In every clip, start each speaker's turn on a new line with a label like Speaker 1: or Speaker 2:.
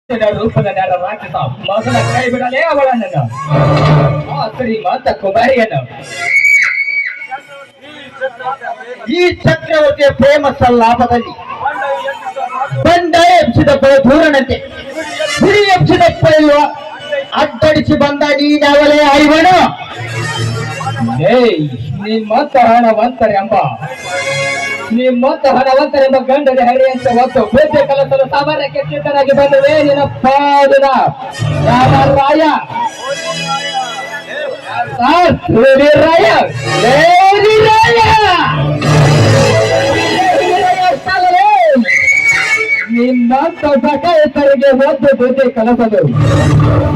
Speaker 1: ರೂಪದ ರಾಕ್ಷಸ ಮಗನ ಕೈ ಬಿಡಲೇ ಅವಳನ್ನು ಆ ಶ್ರೀಮಂತ ಕುಮಾರಿಯನ್ನು
Speaker 2: ಈ ಚಕ್ರವರ್ತಿಯ ಪ್ರೇಮ ಸಲ್ಲಾಪದಲ್ಲಿ ಬಂಡ ಎಬ್ಸಿದ ಧೂರಣತೆ ಹುರಿ ಎಬ್ಸಿದ ಪಡೆಯುವ ಅಡ್ಡಡಿಸಿ ಬಂದ ನೀನವಲೇ ಐವಣ
Speaker 1: ನಿಮ್ಮಂತ ಹಣವಂತರೆಂಬ ಗಂಡದ ಹರಿಯಂತ ಒತ್ತು ಬೇತೆ ಕಲಸಲು ಸಾಮಾನ್ಯಕ್ಕೆ ಸಿದ್ಧರಾಗಿ ಬಂದುವೆ ನಿನ್ನ ಪಾದನ ರಾಯ ನಿಮ್ಮಂತ ಸಕಾಯತರಿಗೆ ಒಂದು ಬೇತೆ ಕಲಸಲು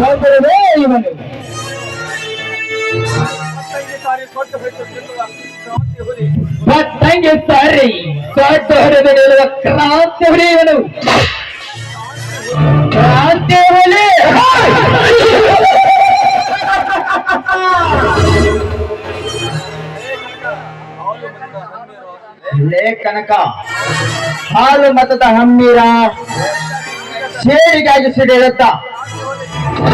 Speaker 1: ಬಂದಿರುವೆ ಇವನು ಬಟ್ಟಂಗೆ ಸಾರಿ ಕೊಟ್ಟು ಹೊಡೆದು ನಿಲ್ಲುವ ಕ್ರಾಂತಿ ಹುಲಿ ಇವನು ಕ್ರಾಂತಿ ಹುಲಿ
Speaker 2: ಲೇ ಕನಕ ಹಾಲು ಮತದ ಹಮ್ಮೀರ ಸೇರಿಗಾಗಿ ಸಿಡಿಯುತ್ತ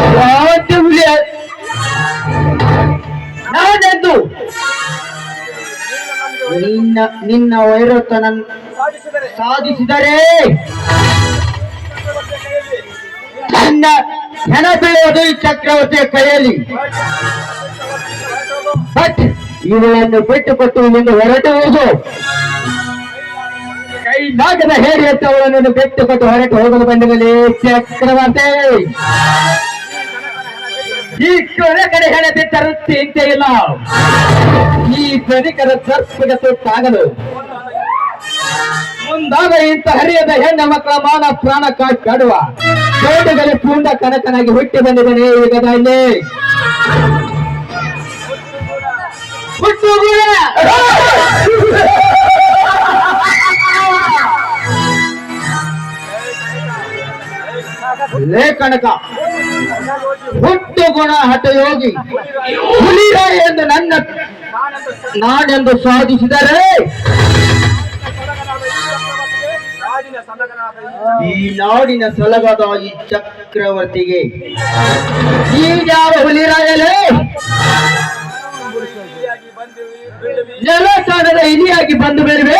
Speaker 2: ಕ್ರಾಂತಿ ಹುಲಿ ನಾನೆಂದು ನಿನ್ನ ವೈರತ್ವನ ಸಾಧಿಸಿದರೆ ನನ್ನ ಹೆಣ ಬೀಳುವುದು ಈ ಚಕ್ರವರ್ತಿಯ ಕೈಯಲ್ಲಿ. ಬಟ್ ಇವುಗಳನ್ನು ಬಿಟ್ಟುಕೊಟ್ಟು ಇಲ್ಲಿಂದ ಹೊರಟುವುದು ಕೈಲಾಗದ ಹೇಳಿ ಅವಳನ್ನು ಬಿಟ್ಟುಕೊಟ್ಟು ಹೊರಟು ಹೋಗಲು ಬಂದಿರಲಿ ಚಕ್ರವರ್ತಿ. ಈ ಕೊನೆ ಕಡೆ ಹೆಣ ಬಿಟ್ಟರು ಚಿಂತೆ ಇಲ್ಲ. ಈ ಧನಿಕರ ಸರ್ಪಗೆ ತುತ್ತಾಗಲು ಮುಂದಾಗ ಇಂಥ ಹರಿಯದ ಹೆಣ್ಣ ಮಕ್ಕಳ ಮಾನ ಪ್ರಾಣ ಕಾಡುವ ಕೋಟೆಗಳ ಪೂರ್ಣ ಕನಕನಾಗಿ ಹುಟ್ಟಿ ಬಂದಿದ್ದಾನೆ ಯುಗದಲ್ಲಿ. ಲೇಖನಕ ಹುಟ್ಟು ಗುಣ ಹಠಯೋಗಿ ಹುಲಿಯ ಎಂದು ನಾನೆಂದು ಸಾಧಿಸಿದರೆ ಈ ನಾಡಿನ ಸಲಗದ ಈ ಚಕ್ರವರ್ತಿಗೆ ಈಗ್ಯಾವ ಹುಲಿರಾಯಲೇ ನೆಲಸ್ಥಾನದ ಇಲಿಯಾಗಿ ಬಂದು ಬೇರೆ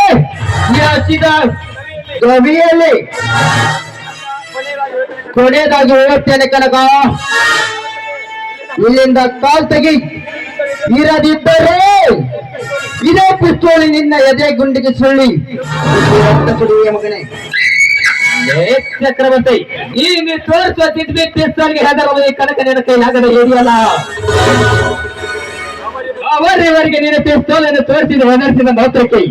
Speaker 2: ಈ ಹಸಿದ ಗವಿಯಲ್ಲಿ ಕೊನೆಯದಾಗಿ ಹೋಗ್ತೇನೆ ಕನಕ. ಇಲ್ಲಿಂದ ಕಾಲ್ ತೆಗಿ. ಇರದಿದ್ದರೆ ಇದೇ ಪಿಸ್ತೂಲಿ ನಿನ್ನ ಎದೆ ಗುಂಡಿಗೆ ಸುಳ್ಳಿ ಮಗನೇ. ಚಕ್ರವರ್ತಿ ಈ ನೀವು ತೋರಿಸುವ ತಿದ್ಬಿ ಪಿಸ್ತೂಲ್ಗೆ ಹೆದರುವುದು ಕನಕ ನಿನ್ನ ಕೈಲಾಗದ ಹಿಡಿಯಲ್ಲ. ಅವರಿವರಿಗೆ ನೀನು ಪಿಸ್ತೂಲನ್ನು ತೋರಿಸಿದ ಹೆದರಿಸಿದ ಮಾತ್ರಕ್ಕೆ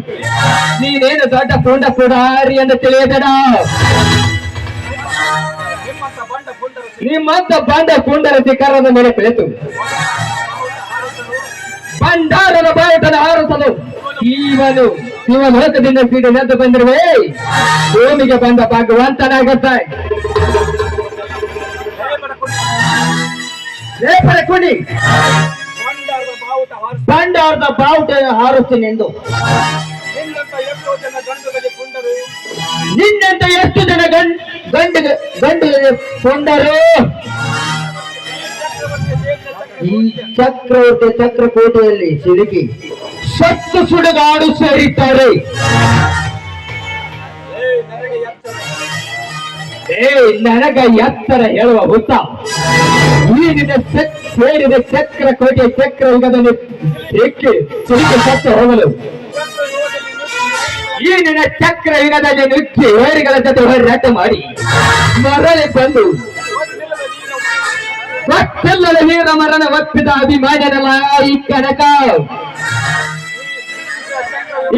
Speaker 2: ನೀನೇನು ದೊಡ್ಡ ಪುಂಡ ಪುಡಾರಿ ಎಂದು ತಿಳಿಯಬೇಡ. ನಿಮ್ಮಂತ ಬಂಡ ಪುಂಡರ ಶಿಖರದ ಮೇಲೆ ಬೆಳೆತು ಭಂಡಾರದ ಬಾವುಟದ ಹಾರಿಸಲು ಇವನು ಲೋಕದಿಂದ ಸಿಡಿದು ಬಂದಿರುವೆ ಭೂಮಿಗೆ ಬಂದ ಭಗವಂತನಾಗುತ್ತೆ. ಕುಡಿ ಭಂಡಾರದ ಬಾವುಟ ಹಾರಿಸ್ತೀನೆಂದು ನಿನ್ನಂತ ಎಷ್ಟು ಜನ ಗಂಡು ಕೊಂಡರು. ಈ ಚಕ್ರಕೋಟೆಯಲ್ಲಿ ಸಿಲುಕಿ ಸತ್ತು ಸುಡುಗಾಡು ಸೇರಿದ್ದಾರೆ. ನನಗ ಎತ್ತರ ಹೇಳುವ ಹುತ್ತ ಈ ನಿನ್ನ ಸೇರಿದ ಚಕ್ರಕೋಟೆಯ ಚಕ್ರ ಯುಗದಲ್ಲಿ ಸಿಲುಕಿ ಸತ್ತು ಹೋಗಲು ಈ ನಿನ್ನ ಚಕ್ರ ಯುಗದಲ್ಲಿ ನುಚ್ಚಿ ಹೇರಿಗಳ ಜೊತೆ ಹೋರಾಟ ಮಾಡಿ ಮರಳಿ ಬಂದು ಗೊತ್ತಿಲ್ಲದ ವೀರ ಮರಣ ಒಪ್ಪಿದ ಅಭಿಮಾನನಲ್ಲ ಈ ಕನಕ.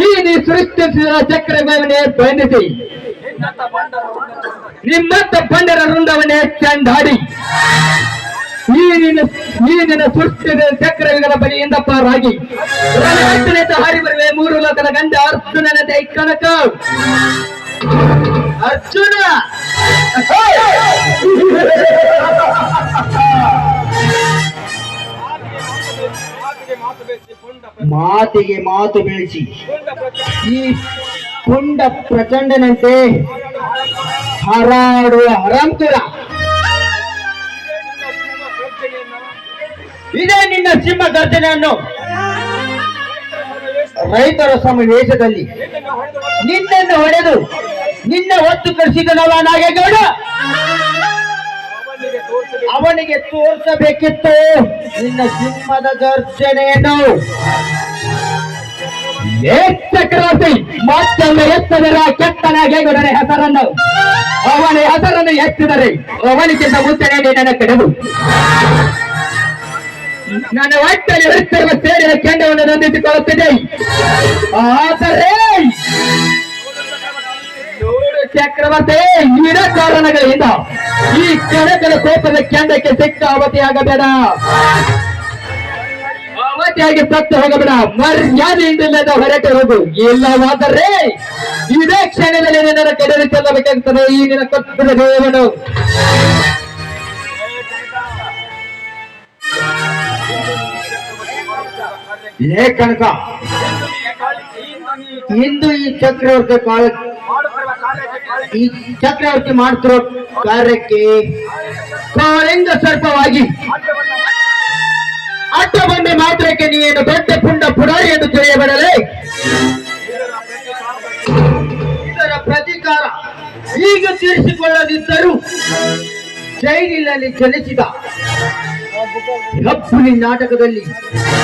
Speaker 2: ಈ ನೀ ಸೃಷ್ಟಿಸಿದ ಚಕ್ರವನ್ನೇ ಬಂಧಿಸಿ ನಿಮ್ಮಂತ ಬಂಡರ ವೃಂದವನ್ನೇ ಚಂಡಾಡಿ ಈ ನಿನ್ನ ಸೃಷ್ಟಿಸಿದ ಚಕ್ರಗಳ ಬಳಿಯಿಂದ ಪಾರಾಗಿ ಹಾರಿ ಬರುವೆ ಮೂರು ಲೋಕದ ಗಂಡ ಅರ್ಜುನನ ದೈ ಕನಕ. ಅರ್ಜುನ ಮಾತಿಗೆ ಮಾತು ಬೆಳೆಸಿ ಈ ಪುಂಡ ಪ್ರಚಂಡನಂತೆ ಹಾರಾಡುವ ಹರಂಪುರ
Speaker 3: ಇದೇ ನಿನ್ನ ಸಿಂಹ ಗರ್ಜನೆಯನ್ನು ರೈತರ ಸಮಾವೇಶದಲ್ಲಿ ನಿನ್ನನ್ನು ಹೊಡೆದು ನಿನ್ನ ಒತ್ತು ಕಳಿಸಿದನಲ್ಲ ನಾಗೇಗೌಡ, ಅವನಿಗೆ ತೋರಿಸಬೇಕಿತ್ತು ನಿನ್ನ ಸಿಂಹದ ಗರ್ಜನೆಯನ್ನು.
Speaker 2: ಚಕ್ರವರ್ತಿ ಮತ್ತೊಮ್ಮೆ ಎತ್ತದರ ಕೆತ್ತನಾಗೇಗೌಡನ ಹೆಸರನ್ನು, ಅವನ ಹೆಸರನ್ನು ಎತ್ತಿದರೆ ಅವನಿಗಿಂತ ಮುಂಚೆನೆ ನಿನ್ನನ್ನು ಕಡೆದು ನನ್ನ ಹೊಟ್ಟೆಯಲ್ಲಿ ಹರಿತಿರುವ ಸೇರಿನ ಕೆಂಡವನ್ನು ನಂದಿಸಿಕೊಳ್ಳುತ್ತಿದೆ. ಆದರೆ ನೋಡು ಚಕ್ರವರ್ತಿ, ಇರ ಕಾರಣಗಳಿಂದ ಈ ಕೆಳಕಲ ಕೋಪದ ಕೆಂಡಕ್ಕೆ ಸಿಕ್ಕ ಅವಧಿಯಾಗಬೇಡ, ಅವಧಿಯಾಗಿ ಸತ್ತು ಹೋಗಬೇಡ. ಮರ್ಯಾದೆಯಿಂದಿಲ್ಲದ ಹೊರಟು ಹೋಗು, ಇಲ್ಲವಾದರೆ ಇದೇ ಕ್ಷಣದಲ್ಲಿ ನಿನ್ನನ್ನು ಕೆಡವಿ ಚೆಲ್ಲಬೇಕಾಗುತ್ತದೆ ಈ ನಿನ್ನ ಕತ್ತದ ದೇವನು.
Speaker 3: ಲೇ ಕನಕ, ಇಂದು ಈ ಚಕ್ರವರ್ತಿ ಮಾಡ್ತಿರೋ ಕಾರ್ಯಕ್ಕೆ
Speaker 2: ಕಾಳಿಂಗ ಸರ್ಪವಾಗಿ ಅಡ್ಡ ಬಂದ ಮಾತ್ರಕ್ಕೆ ನೀನು ದೊಡ್ಡ ಪುಂಡ ಪುರಾರಿ ಎಂದು ತಿಳಿಯಬರಲೇ.
Speaker 3: ಇದರ ಪ್ರತೀಕಾರ ಈಗ ತೀರಿಸಿಕೊಳ್ಳದಿದ್ದರೂ ಜೈಲಿನಲ್ಲಿ ಜನಿಸಿದ ಹೆಬ್ಬುಲಿ ನಾಟಕದಲ್ಲಿ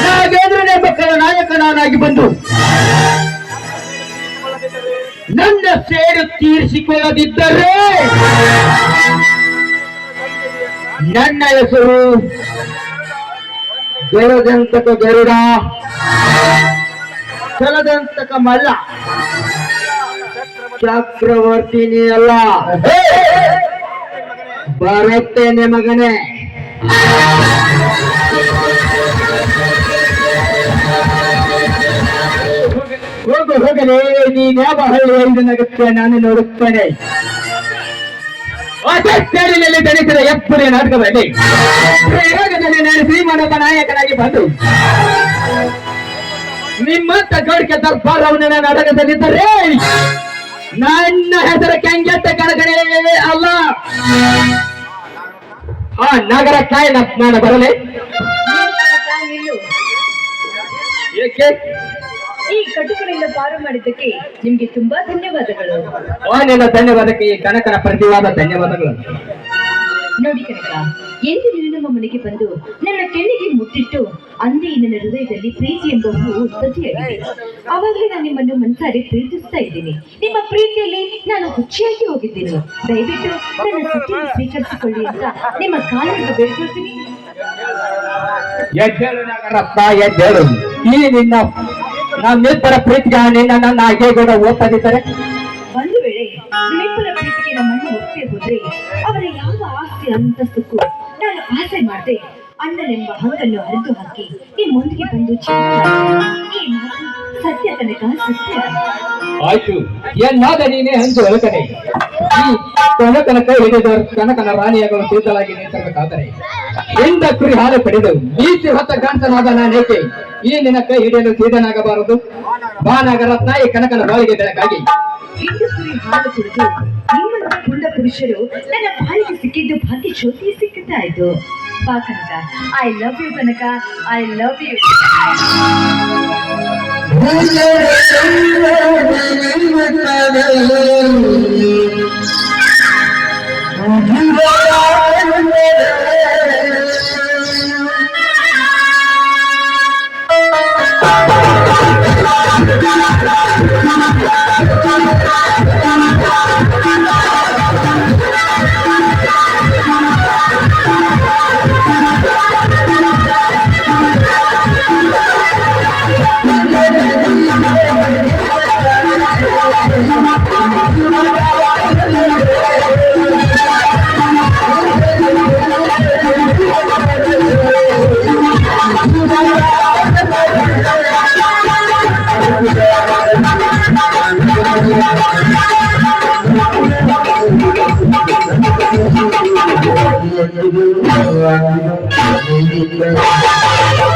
Speaker 3: ನಾಗೇಂದ್ರನೇ ಮಕ್ಕಳ ನಾಯಕನಾಗಿ ಬಂದು ನನ್ನ ಸೇಡು ತೀರಿಸಿಕೊಳ್ಳದಿದ್ದರೆ ನನ್ನ ಹೆಸರು ಗೆರದಂತಕ ಗರುಡ, ಚಲದಂತಕ ಮಲ್ಲ, ಚಕ್ರವರ್ತಿನಿ ಅಲ್ಲ. ಬರುತ್ತೇನೆ ಮಗನೇ.
Speaker 2: ಹೋಗು ಹೋಗಲೇ, ನೀನ್ಯಾವ ಹಳ್ಳಿಯಲ್ಲಿ ನಗುತ್ತೆ ನಾನು ನೋಡುತ್ತೇನೆ. ಅಧ್ಯಕ್ಷರಲ್ಲಿ ಧರಿಸಿದ ಎಪ್ಪುರಿಯ ನಾಟಕದಲ್ಲಿ ಪ್ರಯೋಗದಲ್ಲಿ ನಾನು ಶ್ರೀಮನೊಬ್ಬ ನಾಯಕನಾಗಿ ಬಂದು ನಿಮ್ಮಂತ ಗೌಡಿಕೆ ದರ್ಬಾರವನ್ನು ನಾಟಕದಲ್ಲಿದ್ದರೆ ನನ್ನ ಹೆಸರು ಕೆಂಗೆಟ್ಟ ಕಣಗಣೆ ಅಲ್ಲ. ಆ ನಗರಕ್ಕಾಯಿ ನಾನು ಬರಲೇ. ಏಕೆ?
Speaker 4: ಈ ಕಟುಕರಿಂದ ಪಾರು ಮಾಡಿದ್ದಕ್ಕೆ ನಿಮ್ಗೆ ತುಂಬಾ ಧನ್ಯವಾದಗಳು.
Speaker 2: ನಿನ್ನ ಧನ್ಯವಾದಕ್ಕೆ ಈ ಕನಕನ ಪ್ರತಿವಾದ ಧನ್ಯವಾದಗಳು.
Speaker 4: ನೋಡಿ ಕನಕ, ಎಂದು ನೀವು ನಮ್ಮ ಮನೆಗೆ ಬಂದು ನನ್ನ ಕೆನ್ನೆಗೆ ಮುಟ್ಟಿಟ್ಟು ಅಂದೇ ನನ್ನ ಹೃದಯದಲ್ಲಿ ಪ್ರೀತಿ ಎಂಬ ಹೂವು ಉತ್ಪತ್ತಿಯಾಗಿದೆ. ಆವಾಗಲೇ ನಾನು ನಿಮ್ಮನ್ನು ಮನಸಾರೆ ಪ್ರೀತಿಸ್ತಾ ಇದ್ದೀನಿ. ನಿಮ್ಮ ಪ್ರೀತಿಯಲ್ಲಿ ನಾನು ಹುಚ್ಚಿಯಾಗಿ ಹೋಗಿದ್ದೀನಿ. ದಯವಿಟ್ಟು ನನ್ನ ಸತ್ಯವನ್ನು ಸ್ವೀಕರಿಸಿಕೊಳ್ಳಿ ಅಂತ ನಿಮ್ಮ ಕಾಲನ್ನು ಬೇಡ್ಕೊಳ್ತೀನಿ.
Speaker 2: ಎದ್ದೇಳು. ಈ ನಿನ್ನ ನಮ್ಮಿಬ್ಬರ ಪ್ರೀತಿಗೆ ನಿನ್ನ ನನ್ನ ನಾಗೇಗೌಡ ಒಪ್ಪದಿದ್ದರೆ,
Speaker 4: ಒಂದು ವೇಳೆ ನಿಮ್ಮಿಬ್ಬರ ಪ್ರೀತಿಗೆ ನಮ್ಮನ್ನು ಒಪ್ಪೇ ಹೋದ್ರೆ ಅವರ ಯಾವ ಆಸ್ತಿ ಅಂತಸ್ತಕ್ಕೂ ನಾನು ಆಸೆ ಮಾಡದೆ ಅಣ್ಣನೆಂಬ ಹಂಗನ್ನು ಹರಿದು ಹಾಕಿ ನಿಮ್ಮೊಂದಿಗೆ ಬಂದು ಈ ಮಾತು ಸತ್ಯ ಕನಕ, ಸತ್ಯ.
Speaker 2: ಆಯ್ತು, ಎನ್ನಾದ ನೀನೇ ಹಂಚು ಹೊಲಕನೆ. ಈ ಕನಕನ ಕೈ ಹಿಡಿದ ಕನಕನ ರಾಣಿಯಾಗಲು ಸಿದ್ಧವಾಗಿ ನಿಂತಿರಬೇಕಾದರೆ ಇಂದ ಕುರಿ ಹಾಲು ಪಡೆದು ನೀತಿ ಹೊತ್ತ ಗಂಟನಾದ ನಾನೇಕೆ ಈ ನಿನ್ನ ಕೈ ಹಿಡಿಯಲು ಸಿದ್ಧನಾಗಬಾರದು? ಬಾನಗರ ತಾಯಿ ಕನಕನ ಬಾಳಿಗೆ ಬೆಳಕಾಗಿ
Speaker 4: ಇಂದು ಕುರಿ ಹಾಲು ಕುಡಿದು ನಿಮ್ಮಂತ ಪುಂಡ ಪುರುಷರು ನನ್ನ ಬಾಳಿಗೆ ಸಿಕ್ಕಿದ್ದು ಭಾಗ್ಯ ಜ್ಯೋತಿ ಸಿಕ್ಕುತ್ತಾಯ್ತು. ಬಾ Kanaka, I love you Kanaka, I love you.
Speaker 3: Thank you.